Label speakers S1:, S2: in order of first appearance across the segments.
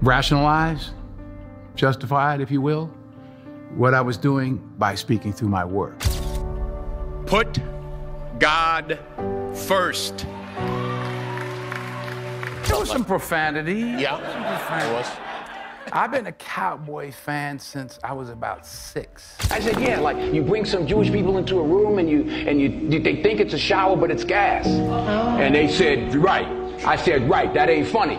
S1: rationalize, justify it, if you will, what I was doing by speaking through my work.
S2: Put God first.
S1: There was some profanity.
S3: Yeah, there was.
S1: I've been a Cowboys fan since I was about 6.
S4: I said, yeah, like you bring some Jewish people into a room and they think it's a shower, but it's gas. And they said, right. I said, right, that ain't funny.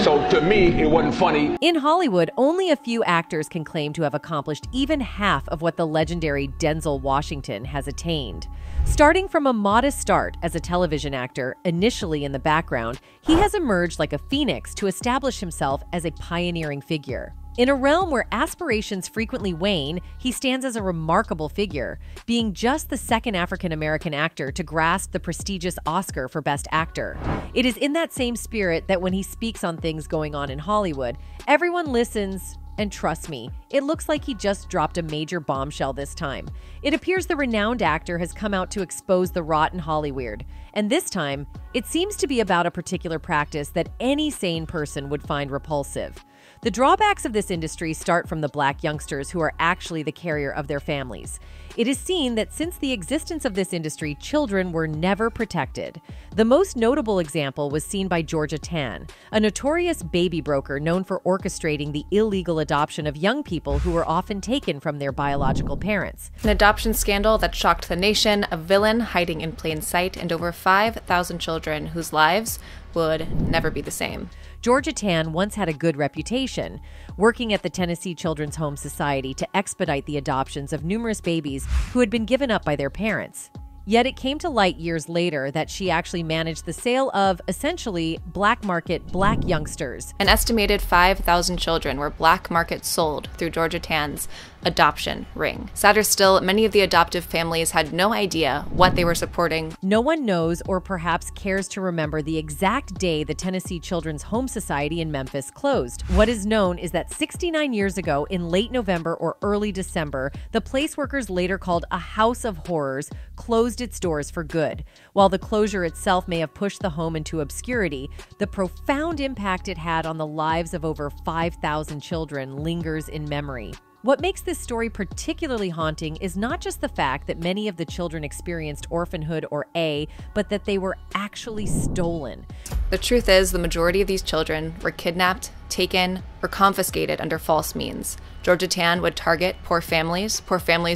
S4: So to me, it wasn't funny.
S5: In Hollywood, only a few actors can claim to have accomplished even half of what the legendary Denzel Washington has attained. Starting from a modest start as a television actor, initially in the background, he has emerged like a phoenix to establish himself as a pioneering figure. In a realm where aspirations frequently wane, he stands as a remarkable figure, being just the second African-American actor to grasp the prestigious Oscar for Best Actor. It is in that same spirit that when he speaks on things going on in Hollywood, everyone listens. And trust me, it looks like he just dropped a major bombshell this time. It appears the renowned actor has come out to expose the rotten Hollyweird. And this time, it seems to be about a particular practice that any sane person would find repulsive. The drawbacks of this industry start from the black youngsters who are actually the carrier of their families. It is seen that since the existence of this industry, children were never protected. The most notable example was seen by Georgia Tann, a notorious baby broker known for orchestrating the illegal adoption of young people who were often taken from their biological parents.
S6: An adoption scandal that shocked the nation, a villain hiding in plain sight, and over 5,000 children whose lives would never be the same.
S5: Georgia Tann once had a good reputation, working at the Tennessee Children's Home Society to expedite the adoptions of numerous babies who had been given up by their parents. Yet it came to light years later that she actually managed the sale of, essentially, black market black youngsters.
S6: An estimated 5,000 children were black market sold through Georgia Tann's adoption ring. Sadder still, many of the adoptive families had no idea what they were supporting.
S5: No one knows or perhaps cares to remember the exact day the Tennessee Children's Home Society in Memphis closed. What is known is that 69 years ago, in late November or early December, the place workers later called a house of horrors closed its doors for good. While the closure itself may have pushed the home into obscurity, the profound impact it had on the lives of over 5,000 children lingers in memory. What makes this story particularly haunting is not just the fact that many of the children experienced orphanhood or but that they were actually stolen.
S6: The truth is, the majority of these children were kidnapped, taken, or confiscated under false means. Georgia Tann would target poor families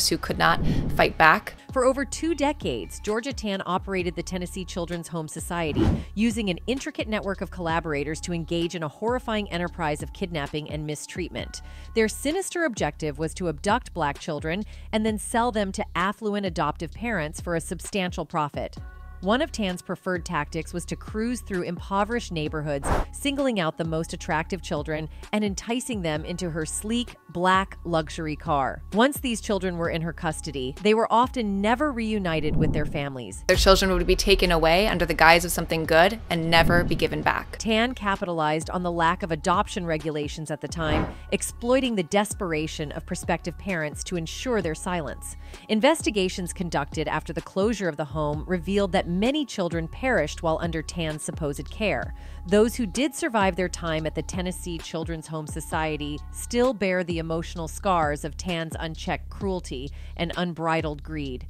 S6: who could not fight back.
S5: For over 2 decades, Georgia Tann operated the Tennessee Children's Home Society, using an intricate network of collaborators to engage in a horrifying enterprise of kidnapping and mistreatment. Their sinister objective was to abduct black children and then sell them to affluent adoptive parents for a substantial profit. One of Tann's preferred tactics was to cruise through impoverished neighborhoods, singling out the most attractive children and enticing them into her sleek, black luxury car. Once these children were in her custody, they were often never reunited with their families.
S6: Their children would be taken away under the guise of something good and never be given back.
S5: Tann capitalized on the lack of adoption regulations at the time, exploiting the desperation of prospective parents to ensure their silence. Investigations conducted after the closure of the home revealed that many children perished while under Tann's supposed care. Those who did survive their time at the Tennessee Children's Home Society still bear the emotional scars of Tann's unchecked cruelty and unbridled greed.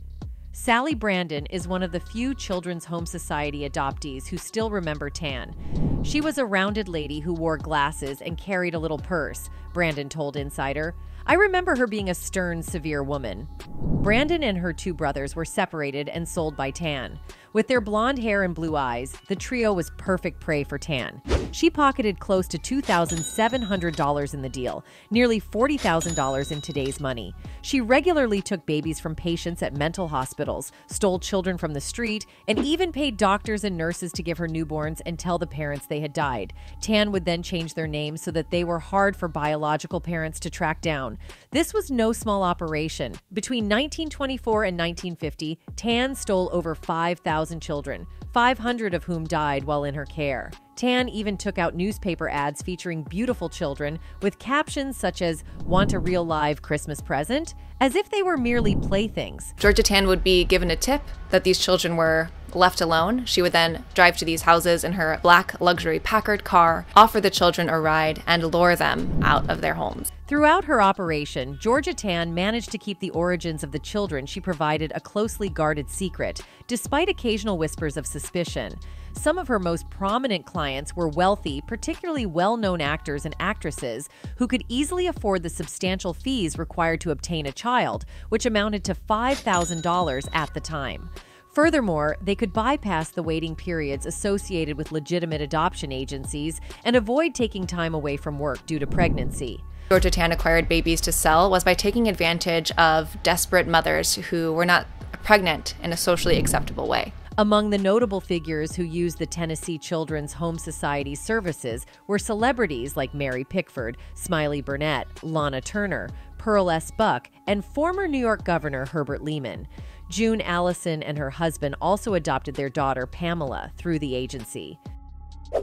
S5: Sally Brandon is one of the few Children's Home Society adoptees who still remember Tann. She was a rounded lady who wore glasses and carried a little purse, Brandon told Insider. I remember her being a stern, severe woman. Brandon and her 2 brothers were separated and sold by Tann. With their blonde hair and blue eyes, the trio was perfect prey for Tann. She pocketed close to $2,700 in the deal, nearly $40,000 in today's money. She regularly took babies from patients at mental hospitals, stole children from the street, and even paid doctors and nurses to give her newborns and tell the parents they had died. Tann would then change their names so that they were hard for biological parents to track down. This was no small operation. Between 1924 and 1950, Tann stole over 5,000 children, 500 of whom died while in her care. Tann even took out newspaper ads featuring beautiful children with captions such as, "Want a real live Christmas present?" as if they were merely playthings.
S6: Georgia Tann would be given a tip that these children were left alone. She would then drive to these houses in her black luxury Packard car, offer the children a ride, and lure them out of their homes.
S5: Throughout her operation, Georgia Tann managed to keep the origins of the children she provided a closely guarded secret, despite occasional whispers of suspicion. Some of her most prominent clients were wealthy, particularly well-known actors and actresses who could easily afford the substantial fees required to obtain a child, which amounted to $5,000 at the time. Furthermore, they could bypass the waiting periods associated with legitimate adoption agencies and avoid taking time away from work due to pregnancy.
S6: Georgia Tann acquired babies to sell was by taking advantage of desperate mothers who were not pregnant in a socially acceptable way.
S5: Among the notable figures who used the Tennessee Children's Home Society services were celebrities like Mary Pickford, Smiley Burnett, Lana Turner, Pearl S. Buck, and former New York Governor Herbert Lehman. June Allison and her husband also adopted their daughter Pamela through the agency.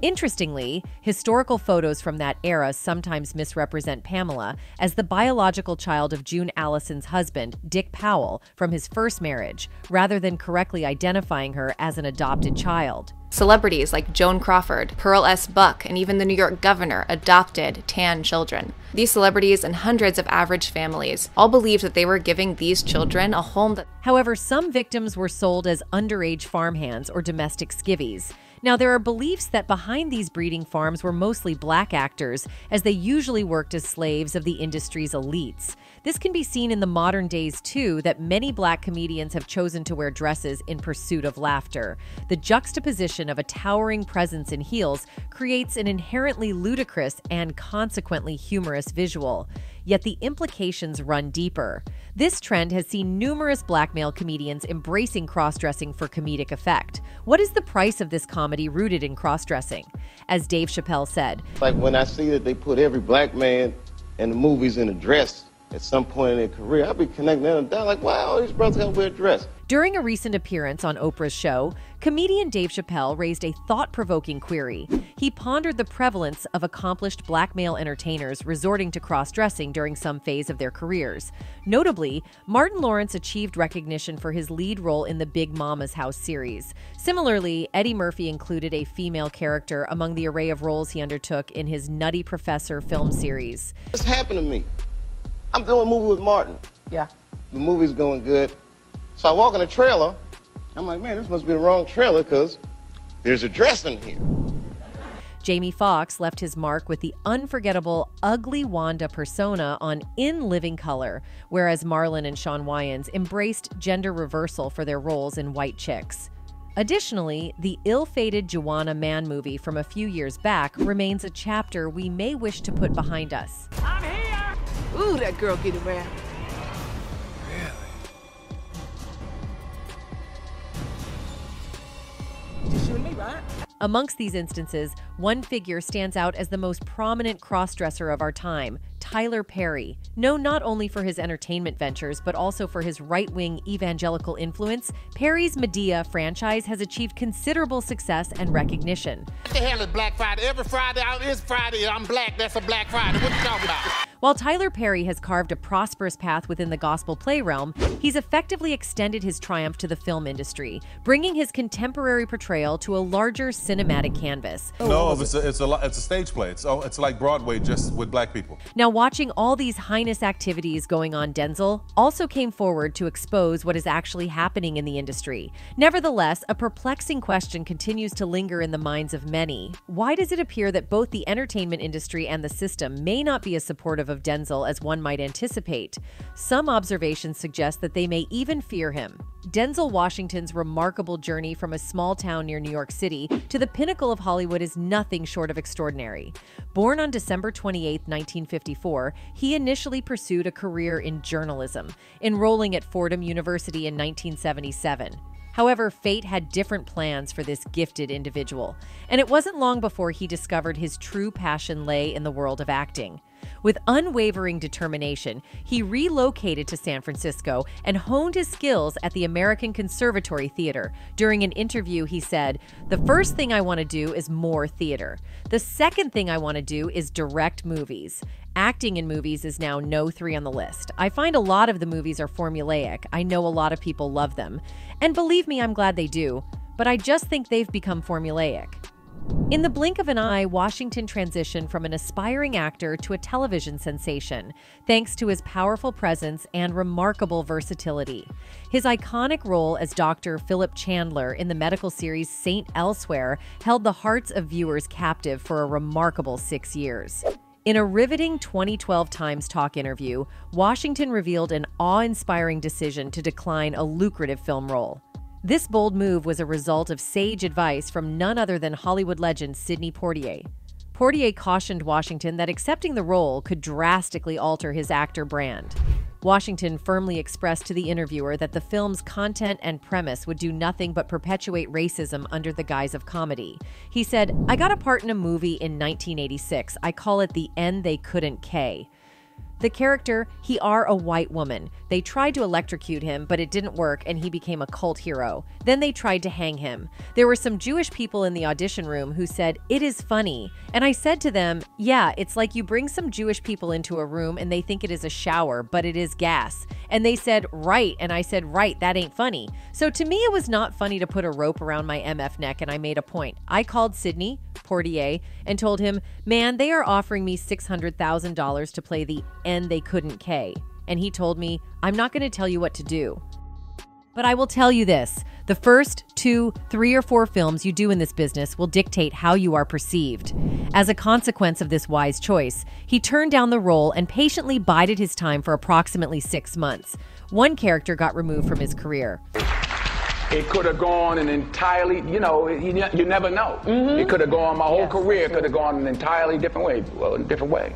S5: Interestingly, historical photos from that era sometimes misrepresent Pamela as the biological child of June Allison's husband, Dick Powell, from his first marriage, rather than correctly identifying her as an adopted child.
S6: Celebrities like Joan Crawford, Pearl S. Buck, and even the New York governor adopted Tann children. These celebrities and hundreds of average families all believed that they were giving these children a home that...
S5: However, some victims were sold as underage farmhands or domestic skivvies. Now, there are beliefs that behind these breeding farms were mostly black actors, as they usually worked as slaves of the industry's elites. This can be seen in the modern days, too, that many black comedians have chosen to wear dresses in pursuit of laughter. The juxtaposition of a towering presence in heels creates an inherently ludicrous and consequently humorous visual. Yet the implications run deeper. This trend has seen numerous black male comedians embracing cross-dressing for comedic effect. What is the price of this comedy rooted in cross-dressing? As Dave Chappelle said,
S3: like when I see that they put every black man in the movies in a dress at some point in their career, I'll be connecting them down like, wow, all these brothers gotta wear a dress.
S5: During a recent appearance on Oprah's show, comedian Dave Chappelle raised a thought-provoking query. He pondered the prevalence of accomplished black male entertainers resorting to cross-dressing during some phase of their careers. Notably, Martin Lawrence achieved recognition for his lead role in the Big Mama's House series. Similarly, Eddie Murphy included a female character among the array of roles he undertook in his Nutty Professor film series.
S3: What's happened to me? I'm doing a movie with Martin.
S7: Yeah.
S3: The movie's going good. So I walk in the trailer. I'm like, man, this must be the wrong trailer because there's a dress in here.
S5: Jamie Foxx left his mark with the unforgettable Ugly Wanda persona on In Living Color, whereas Marlon and Shawn Wayans embraced gender reversal for their roles in White Chicks. Additionally, the ill-fated Joanna Man movie from a few years back remains a chapter we may wish to put behind us.
S7: I'm here! Ooh, that girl get around. Really? Just you and me, right?
S5: Amongst these instances, one figure stands out as the most prominent cross-dresser of our time, Tyler Perry. Known not only for his entertainment ventures, but also for his right-wing evangelical influence, Perry's Medea franchise has achieved considerable success and recognition.
S8: What the hell is Black Friday? Every Friday is Friday. I'm black. That's a Black Friday. What you talking about?
S5: While Tyler Perry has carved a prosperous path within the gospel play realm, he's effectively extended his triumph to the film industry, bringing his contemporary portrayal to a larger cinematic canvas.
S9: No, it's a stage play. It's like Broadway, just with black people.
S5: Now, watching all these heinous activities going on, Denzel also came forward to expose what is actually happening in the industry. Nevertheless, a perplexing question continues to linger in the minds of many. Why does it appear that both the entertainment industry and the system may not be as supportive of Denzel as one might anticipate? Some observations suggest that they may even fear him. Denzel Washington's remarkable journey from a small town near New York City to the pinnacle of Hollywood is nothing short of extraordinary. Born on December 28, 1954, he initially pursued a career in journalism, enrolling at Fordham University in 1977. However, fate had different plans for this gifted individual, and it wasn't long before he discovered his true passion lay in the world of acting. With unwavering determination, he relocated to San Francisco and honed his skills at the American Conservatory Theater. During an interview, he said, "The first thing I want to do is more theater. The second thing I want to do is direct movies. Acting in movies is now no 3 on the list. I find a lot of the movies are formulaic. I know a lot of people love them. And believe me, I'm glad they do. But I just think they've become formulaic." In the blink of an eye, Washington transitioned from an aspiring actor to a television sensation, thanks to his powerful presence and remarkable versatility. His iconic role as Dr. Philip Chandler in the medical series Saint Elsewhere held the hearts of viewers captive for a remarkable 6 years. In a riveting 2012 Times Talk interview, Washington revealed an awe-inspiring decision to decline a lucrative film role. This bold move was a result of sage advice from none other than Hollywood legend Sidney Poitier. Poitier cautioned Washington that accepting the role could drastically alter his actor brand. Washington firmly expressed to the interviewer that the film's content and premise would do nothing but perpetuate racism under the guise of comedy. He said, "I got a part in a movie in 1986. I call it The End They Couldn't K. The character, he are a white woman. They tried to electrocute him, but it didn't work and he became a cult hero. Then they tried to hang him. There were some Jewish people in the audition room who said, 'It is funny.' And I said to them, 'Yeah, it's like you bring some Jewish people into a room and they think it is a shower, but it is gas.' And they said, 'Right.' And I said, 'Right, that ain't funny.' So to me, it was not funny to put a rope around my MF neck, and I made a point. I called Sidney Poitier and told him, 'Man, they are offering me $600,000 to play the End They Couldn't K.' And he told me, 'I'm not going to tell you what to do. But I will tell you this, the first 2, 3, or 4 films you do in this business will dictate how you are perceived.' As a consequence of this wise choice, he turned down the role and patiently bided his time for approximately 6 months. One character got removed from his career.
S4: It could have gone an entirely, you never know. It could have gone, my whole career could have gone an entirely different way. Well, in a different way.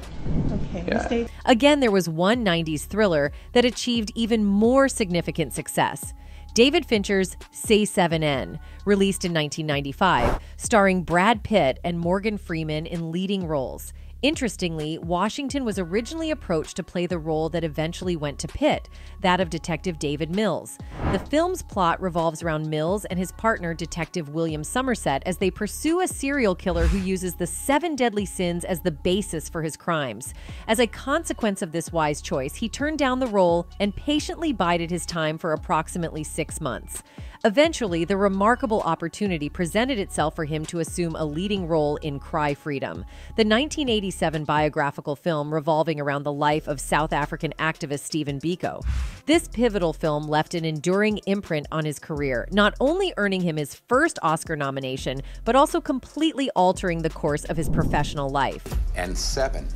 S7: Okay,
S4: Yeah.
S5: Again, there was one 90s thriller that achieved even more significant success. David Fincher's C7N, released in 1995, starring Brad Pitt and Morgan Freeman in leading roles. Interestingly, Washington was originally approached to play the role that eventually went to Pitt, that of Detective David Mills. The film's plot revolves around Mills and his partner, Detective William Somerset, as they pursue a serial killer who uses the 7 deadly sins as the basis for his crimes. As a consequence of this wise choice, he turned down the role and patiently bided his time for approximately 6 months. Eventually, the remarkable opportunity presented itself for him to assume a leading role in Cry Freedom, the 1987 biographical film revolving around the life of South African activist Stephen Biko. This pivotal film left an enduring imprint on his career, not only earning him his first Oscar nomination, but also completely altering the course of his professional life.
S10: And 7,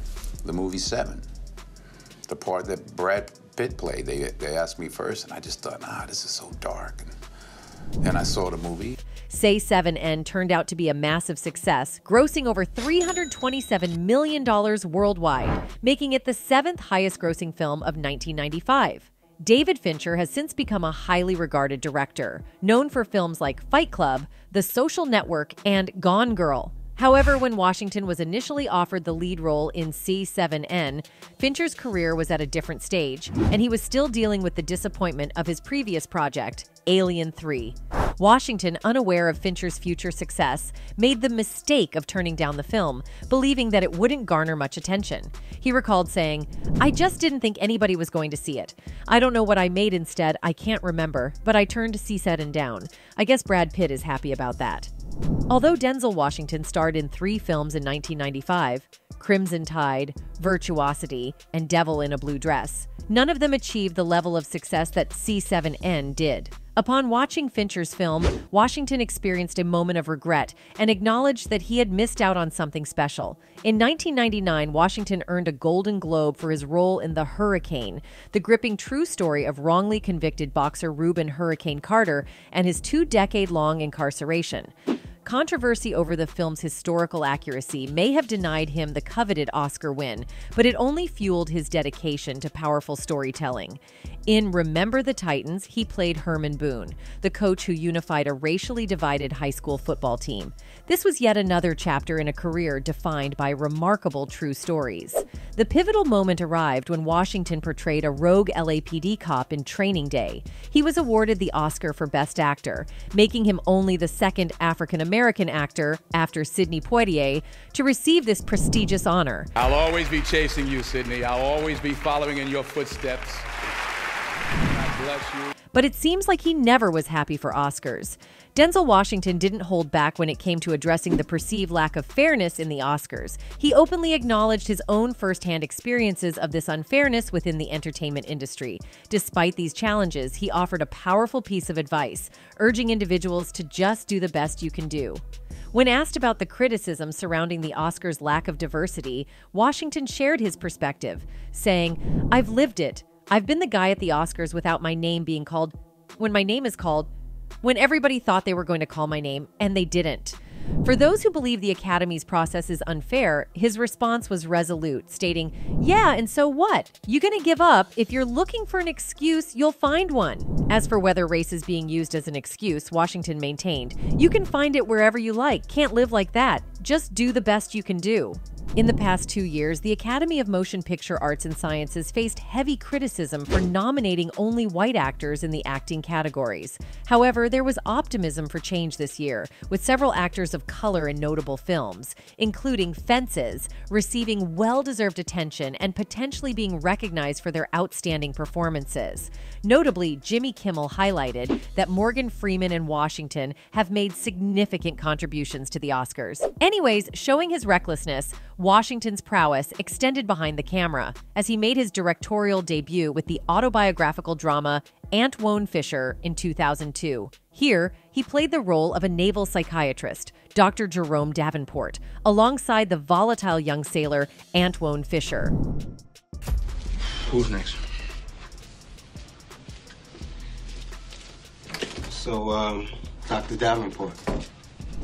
S10: the movie 7, the part that Brad Pitt played, they asked me first, and I just thought, this is so dark. And I saw the movie.
S5: C7N turned out to be a massive success, grossing over $327 million worldwide, making it the 7th highest-grossing film of 1995. David Fincher has since become a highly regarded director, known for films like Fight Club, The Social Network, and Gone Girl. However, when Washington was initially offered the lead role in C7N, Fincher's career was at a different stage, and he was still dealing with the disappointment of his previous project, Alien 3. Washington, unaware of Fincher's future success, made the mistake of turning down the film, believing that it wouldn't garner much attention. He recalled saying, "I just didn't think anybody was going to see it. I don't know what I made instead, I can't remember, but I turned C7 down. I guess Brad Pitt is happy about that." Although Denzel Washington starred in 3 films in 1995, Crimson Tide, Virtuosity, and Devil in a Blue Dress, none of them achieved the level of success that C7N did. Upon watching Fincher's film, Washington experienced a moment of regret and acknowledged that he had missed out on something special. In 1999, Washington earned a Golden Globe for his role in The Hurricane, the gripping true story of wrongly convicted boxer Reuben "Hurricane" Carter and his 2-decade-long incarceration. Controversy over the film's historical accuracy may have denied him the coveted Oscar win, but it only fueled his dedication to powerful storytelling. In Remember the Titans, he played Herman Boone, the coach who unified a racially divided high school football team. This was yet another chapter in a career defined by remarkable true stories. The pivotal moment arrived when Washington portrayed a rogue LAPD cop in Training Day. He was awarded the Oscar for Best Actor, making him only the second African-American actor, after Sidney Poitier, to receive this prestigious honor.
S2: I'll always be chasing you, Sidney. I'll always be following in your footsteps. God bless you.
S5: But it seems like he never was happy for Oscars. Denzel Washington didn't hold back when it came to addressing the perceived lack of fairness in the Oscars. He openly acknowledged his own firsthand experiences of this unfairness within the entertainment industry. Despite these challenges, he offered a powerful piece of advice, urging individuals to just do the best you can do. When asked about the criticism surrounding the Oscars' lack of diversity, Washington shared his perspective, saying, "I've lived it. I've been the guy at the Oscars without my name being called. When my name is called, when everybody thought they were going to call my name, and they didn't." For those who believe the Academy's process is unfair, his response was resolute, stating, "Yeah, and so what? You gonna give up? If you're looking for an excuse, you'll find one." As for whether race is being used as an excuse, Washington maintained, "You can find it wherever you like. Can't live like that. Just do the best you can do." In the past 2 years, the Academy of Motion Picture Arts and Sciences faced heavy criticism for nominating only white actors in the acting categories. However, there was optimism for change this year, with several actors of color in notable films, including Fences, receiving well-deserved attention and potentially being recognized for their outstanding performances. Notably, Jimmy Kimmel highlighted that Morgan Freeman and Washington have made significant contributions to the Oscars. Anyways, showing his recklessness, Washington's prowess extended behind the camera as he made his directorial debut with the autobiographical drama Antwone Fisher in 2002. Here, he played the role of a naval psychiatrist, Dr. Jerome Davenport, alongside the volatile young sailor Antwone Fisher.
S11: Who's next? So, Dr. Davenport,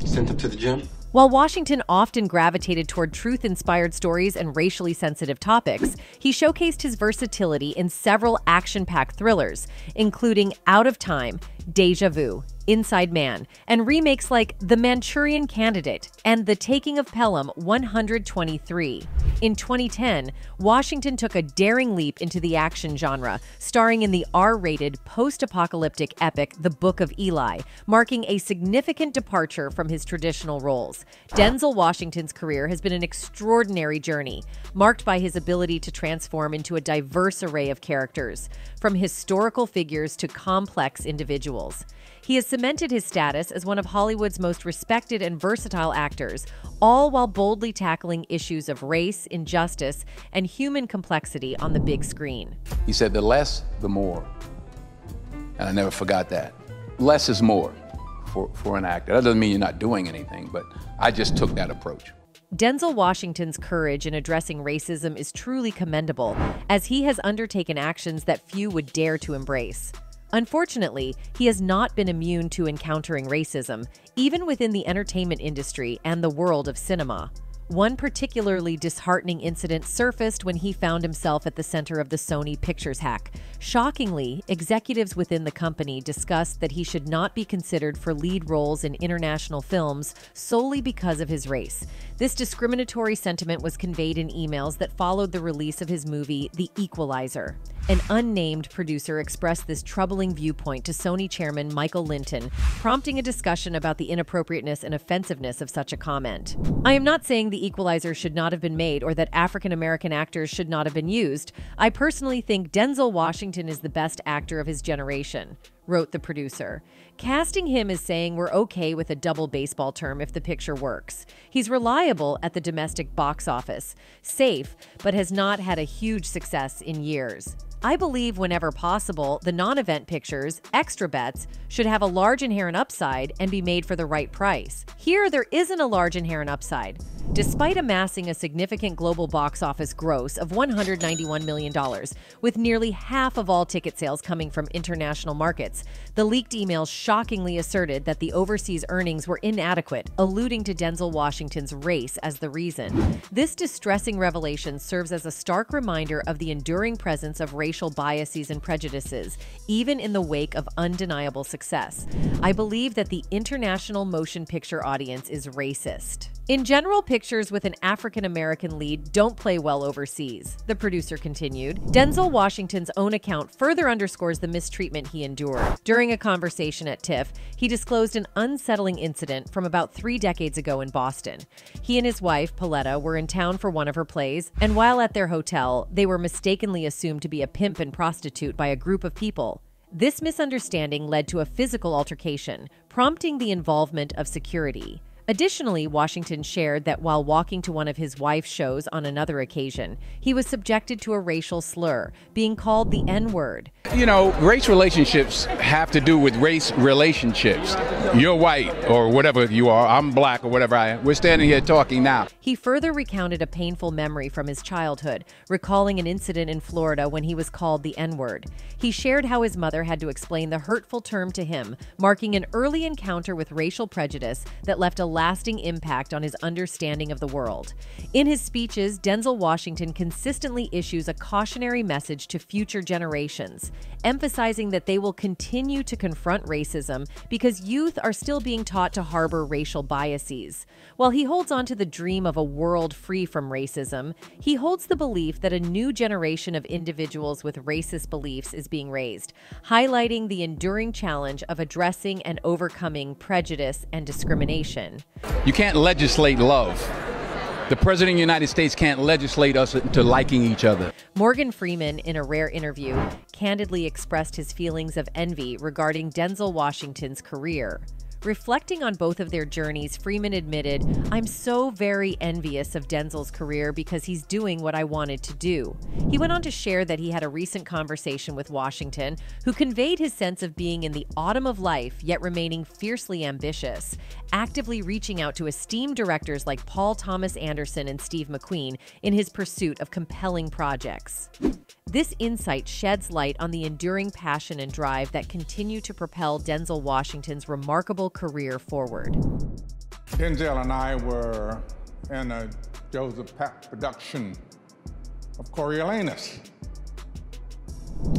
S11: sent him to the gym?
S5: While Washington often gravitated toward truth-inspired stories and racially sensitive topics, he showcased his versatility in several action-packed thrillers, including Out of Time, Deja Vu, Inside Man, and remakes like The Manchurian Candidate and The Taking of Pelham 123. In 2010, Washington took a daring leap into the action genre, starring in the R-rated post-apocalyptic epic The Book of Eli, marking a significant departure from his traditional roles. Denzel Washington's career has been an extraordinary journey, marked by his ability to transform into a diverse array of characters, from historical figures to complex individuals. He has cemented his status as one of Hollywood's most respected and versatile actors, all while boldly tackling issues of race, injustice, and human complexity on the big screen.
S10: He said, the less, the more. And I never forgot that. Less is more for an actor. That doesn't mean you're not doing anything, but I just took that approach.
S5: Denzel Washington's courage in addressing racism is truly commendable, as he has undertaken actions that few would dare to embrace. Unfortunately, he has not been immune to encountering racism, even within the entertainment industry and the world of cinema. One particularly disheartening incident surfaced when he found himself at the center of the Sony Pictures hack. Shockingly, executives within the company discussed that he should not be considered for lead roles in international films solely because of his race. This discriminatory sentiment was conveyed in emails that followed the release of his movie, The Equalizer. An unnamed producer expressed this troubling viewpoint to Sony chairman Michael Linton, prompting a discussion about the inappropriateness and offensiveness of such a comment. "I am not saying The Equalizer should not have been made or that African-American actors should not have been used. I personally think Denzel Washington is the best actor of his generation," wrote the producer. Casting him is saying we're okay with a double baseball term if the picture works. He's reliable at the domestic box office, safe, but has not had a huge success in years. I believe whenever possible, the non-event pictures, extra bets, should have a large inherent upside and be made for the right price. Here, there isn't a large inherent upside. Despite amassing a significant global box office gross of $191 million, with nearly half of all ticket sales coming from international markets, assets. The leaked emails shockingly asserted that the overseas earnings were inadequate, alluding to Denzel Washington's race as the reason. This distressing revelation serves as a stark reminder of the enduring presence of racial biases and prejudices, even in the wake of undeniable success. I believe that the international motion picture audience is racist. In general, pictures with an African-American lead don't play well overseas, the producer continued. Denzel Washington's own account further underscores the mistreatment he endured. During a conversation at TIFF, he disclosed an unsettling incident from about 3 decades ago in Boston. He and his wife, Pauletta, were in town for one of her plays, and while at their hotel, they were mistakenly assumed to be a pimp and prostitute by a group of people. This misunderstanding led to a physical altercation, prompting the involvement of security. Additionally, Washington shared that while walking to one of his wife's shows on another occasion, he was subjected to a racial slur, being called the N-word.
S2: You know, race relationships have to do with race relationships. You're white or whatever you are, I'm black or whatever I am. We're standing here talking now.
S5: He further recounted a painful memory from his childhood, recalling an incident in Florida when he was called the N-word. He shared how his mother had to explain the hurtful term to him, marking an early encounter with racial prejudice that left a lasting impact on his understanding of the world. In his speeches, Denzel Washington consistently issues a cautionary message to future generations, emphasizing that they will continue to confront racism because youth are still being taught to harbor racial biases. While he holds on to the dream of a world free from racism, he holds the belief that a new generation of individuals with racist beliefs is being raised, highlighting the enduring challenge of addressing and overcoming prejudice and discrimination.
S2: You can't legislate love. The President of the United States can't legislate us into liking each other.
S5: Morgan Freeman, in a rare interview, candidly expressed his feelings of envy regarding Denzel Washington's career. Reflecting on both of their journeys, Freeman admitted, "I'm so very envious of Denzel's career because he's doing what I wanted to do." He went on to share that he had a recent conversation with Washington, who conveyed his sense of being in the autumn of life, yet remaining fiercely ambitious, actively reaching out to esteemed directors like Paul Thomas Anderson and Steve McQueen in his pursuit of compelling projects. This insight sheds light on the enduring passion and drive that continue to propel Denzel Washington's remarkable career forward.
S12: Denzel and I were in a Joseph Papp production of Coriolanus.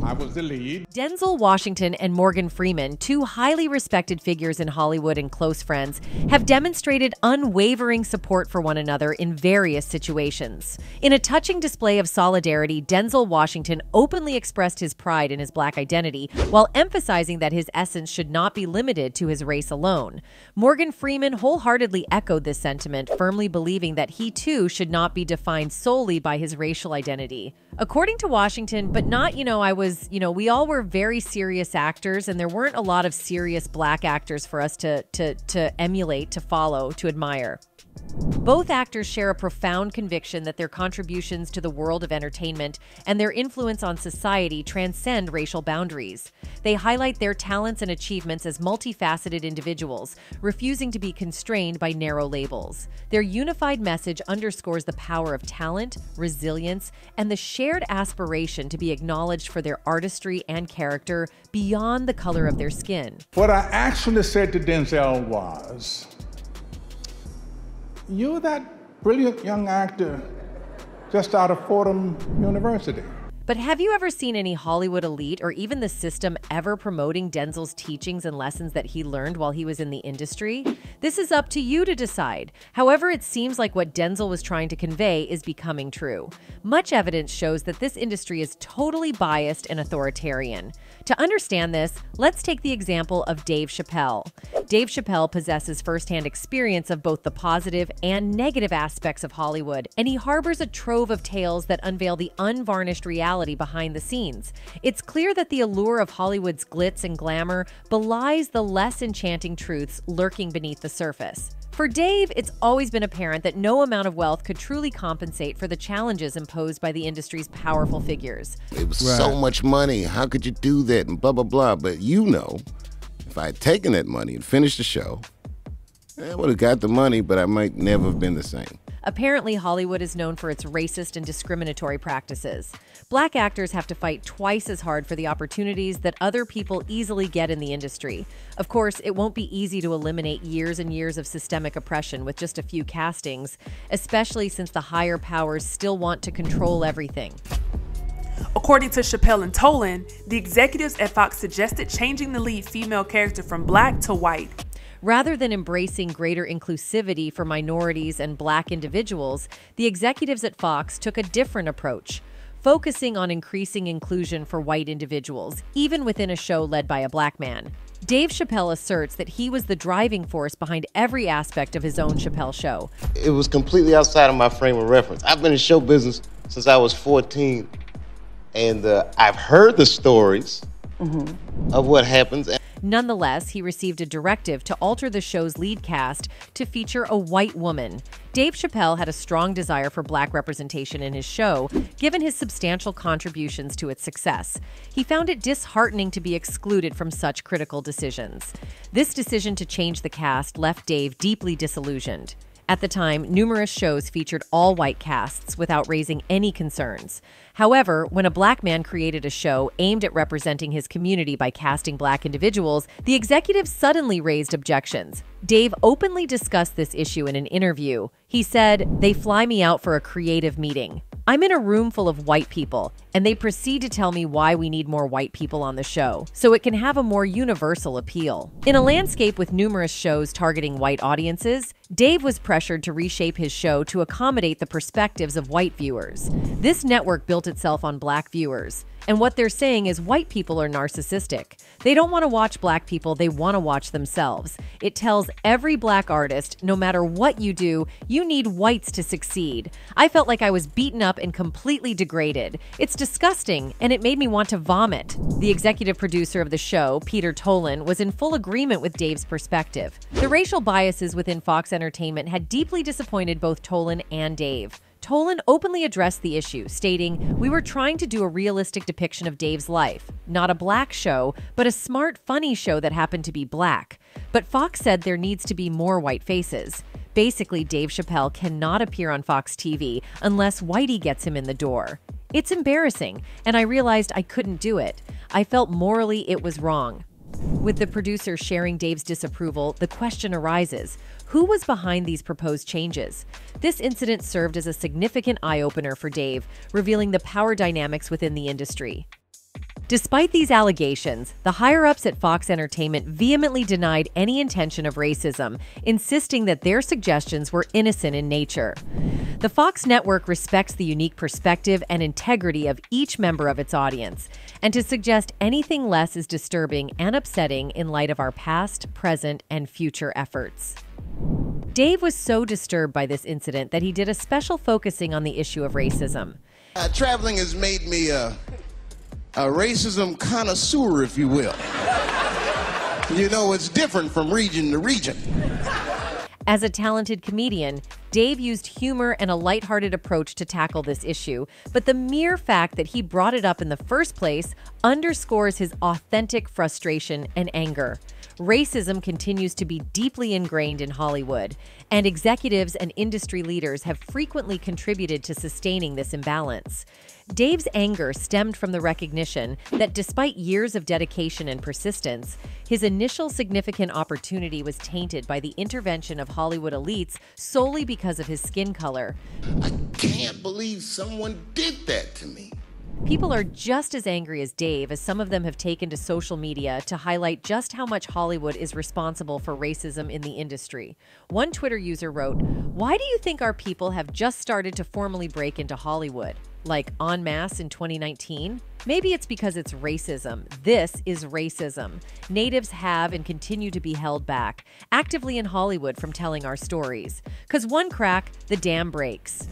S12: I was the lead.
S5: Denzel Washington and Morgan Freeman, two highly respected figures in Hollywood and close friends, have demonstrated unwavering support for one another in various situations. In a touching display of solidarity, Denzel Washington openly expressed his pride in his black identity, while emphasizing that his essence should not be limited to his race alone. Morgan Freeman wholeheartly echoed this sentiment, firmly believing that he too should not be defined solely by his racial identity. According to Washington, but not, we all were very serious actors, and there weren't a lot of serious black actors for us to emulate, to follow, to admire. Both actors share a profound conviction that their contributions to the world of entertainment and their influence on society transcend racial boundaries. They highlight their talents and achievements as multifaceted individuals, refusing to be constrained by narrow labels. Their unified message underscores the power of talent, resilience, and the shared aspiration to be acknowledged for their artistry and character beyond the color of their skin.
S12: What I actually said to Denzel was, "You're that brilliant young actor just out of Fordham University."
S5: But have you ever seen any Hollywood elite or even the system ever promoting Denzel's teachings and lessons that he learned while he was in the industry? This is up to you to decide. However, it seems like what Denzel was trying to convey is becoming true. Much evidence shows that this industry is totally biased and authoritarian. To understand this, let's take the example of Dave Chappelle. Dave Chappelle possesses firsthand experience of both the positive and negative aspects of Hollywood, and he harbors a trove of tales that unveil the unvarnished reality behind the scenes. It's clear that the allure of Hollywood's glitz and glamour belies the less enchanting truths lurking beneath the surface. For Dave, it's always been apparent that no amount of wealth could truly compensate for the challenges imposed by the industry's powerful figures.
S3: It was so much money. How could you do that? And blah, blah, blah. But if I had taken that money and finished the show, I would have got the money, but I might never have been the same.
S5: Apparently, Hollywood is known for its racist and discriminatory practices. Black actors have to fight twice as hard for the opportunities that other people easily get in the industry. Of course, it won't be easy to eliminate years and years of systemic oppression with just a few castings, especially since the higher powers still want to control everything.
S13: According to Chappelle and Tolan, the executives at Fox suggested changing the lead female character from black to white.
S5: Rather than embracing greater inclusivity for minorities and black individuals, the executives at Fox took a different approach, focusing on increasing inclusion for white individuals, even within a show led by a black man. Dave Chappelle asserts that he was the driving force behind every aspect of his own Chappelle show.
S3: It was completely outside of my frame of reference. I've been in show business since I was 14, and I've heard the stories of what happens.
S5: Nonetheless, he received a directive to alter the show's lead cast to feature a white woman. Dave Chappelle had a strong desire for black representation in his show, given his substantial contributions to its success. He found it disheartening to be excluded from such critical decisions. This decision to change the cast left Dave deeply disillusioned. At the time, numerous shows featured all-white casts without raising any concerns. However, when a black man created a show aimed at representing his community by casting black individuals, the executives suddenly raised objections. Dave openly discussed this issue in an interview. He said, "They fly me out for a creative meeting. I'm in a room full of white people, and they proceed to tell me why we need more white people on the show, so it can have a more universal appeal." In a landscape with numerous shows targeting white audiences, Dave was pressured to reshape his show to accommodate the perspectives of white viewers. This network built itself on black viewers, and what they're saying is white people are narcissistic. They don't want to watch black people, they want to watch themselves. It tells every black artist, no matter what you do, you need whites to succeed. I felt like I was beaten up and completely degraded. It's disgusting, and it made me want to vomit. The executive producer of the show, Peter Tolan, was in full agreement with Dave's perspective. The racial biases within Fox Entertainment had deeply disappointed both Tolan and Dave. Tolan openly addressed the issue, stating, "We were trying to do a realistic depiction of Dave's life. Not a black show, but a smart, funny show that happened to be black. But Fox said there needs to be more white faces. Basically, Dave Chappelle cannot appear on Fox TV unless Whitey gets him in the door. It's embarrassing, and I realized I couldn't do it. I felt morally it was wrong." With the producer sharing Dave's disapproval, the question arises, who was behind these proposed changes? This incident served as a significant eye-opener for Dave, revealing the power dynamics within the industry. Despite these allegations, the higher-ups at Fox Entertainment vehemently denied any intention of racism, insisting that their suggestions were innocent in nature. The Fox network respects the unique perspective and integrity of each member of its audience, and to suggest anything less is disturbing and upsetting in light of our past, present, and future efforts. Dave was so disturbed by this incident that he did a special focusing on the issue of racism.
S8: Traveling has made me a racism connoisseur, if you will. You know, it's different from region to region.
S5: As a talented comedian, Dave used humor and a lighthearted approach to tackle this issue, but the mere fact that he brought it up in the first place underscores his authentic frustration and anger. Racism continues to be deeply ingrained in Hollywood, and executives and industry leaders have frequently contributed to sustaining this imbalance. Dave's anger stemmed from the recognition that despite years of dedication and persistence, his initial significant opportunity was tainted by the intervention of Hollywood elites solely because of his skin color.
S8: I can't believe someone did that to me.
S5: People are just as angry as Dave, as some of them have taken to social media to highlight just how much Hollywood is responsible for racism in the industry. One Twitter user wrote, "Why do you think our people have just started to formally break into Hollywood? Like en masse in 2019? Maybe it's because it's racism. This is racism. Natives have and continue to be held back, actively in Hollywood, from telling our stories. 'Cause one crack, the dam breaks."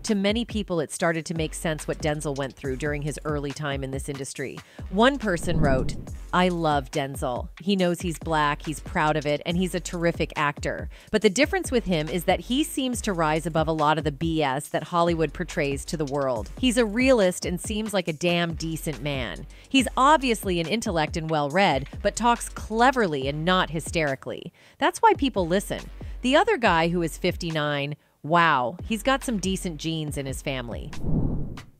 S5: To many people, it started to make sense what Denzel went through during his early time in this industry. One person wrote, "I love Denzel. He knows he's black, he's proud of it, and he's a terrific actor. But the difference with him is that he seems to rise above a lot of the BS that Hollywood portrays to the world. He's a realist and seems like a damn decent man. He's obviously an intellect and well-read, but talks cleverly and not hysterically. That's why people listen." The other guy, who is 59, Wow, he's got some decent genes in his family.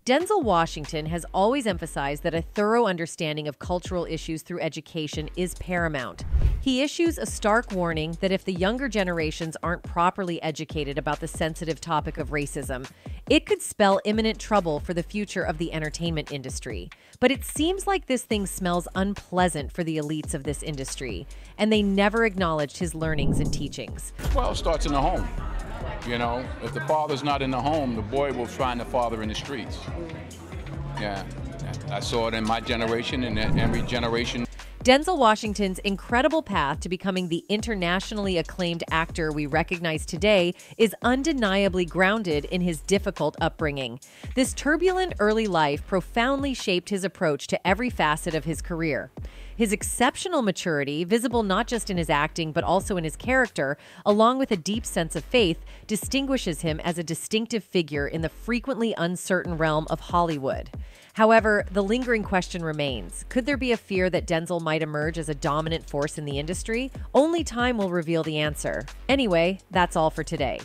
S5: Denzel Washington has always emphasized that a thorough understanding of cultural issues through education is paramount. He issues a stark warning that if the younger generations aren't properly educated about the sensitive topic of racism, it could spell imminent trouble for the future of the entertainment industry. But it seems like this thing smells unpleasant for the elites of this industry, and they never acknowledged his learnings and teachings.
S2: Well, it starts in the home. You know, if the father's not in the home, the boy will find the father in the streets. Yeah, I saw it in my generation and every generation.
S5: Denzel Washington's incredible path to becoming the internationally acclaimed actor we recognize today is undeniably grounded in his difficult upbringing. This turbulent early life profoundly shaped his approach to every facet of his career. His exceptional maturity, visible not just in his acting but also in his character, along with a deep sense of faith, distinguishes him as a distinctive figure in the frequently uncertain realm of Hollywood. However, the lingering question remains. Could there be a fear that Denzel might emerge as a dominant force in the industry? Only time will reveal the answer. Anyway, that's all for today.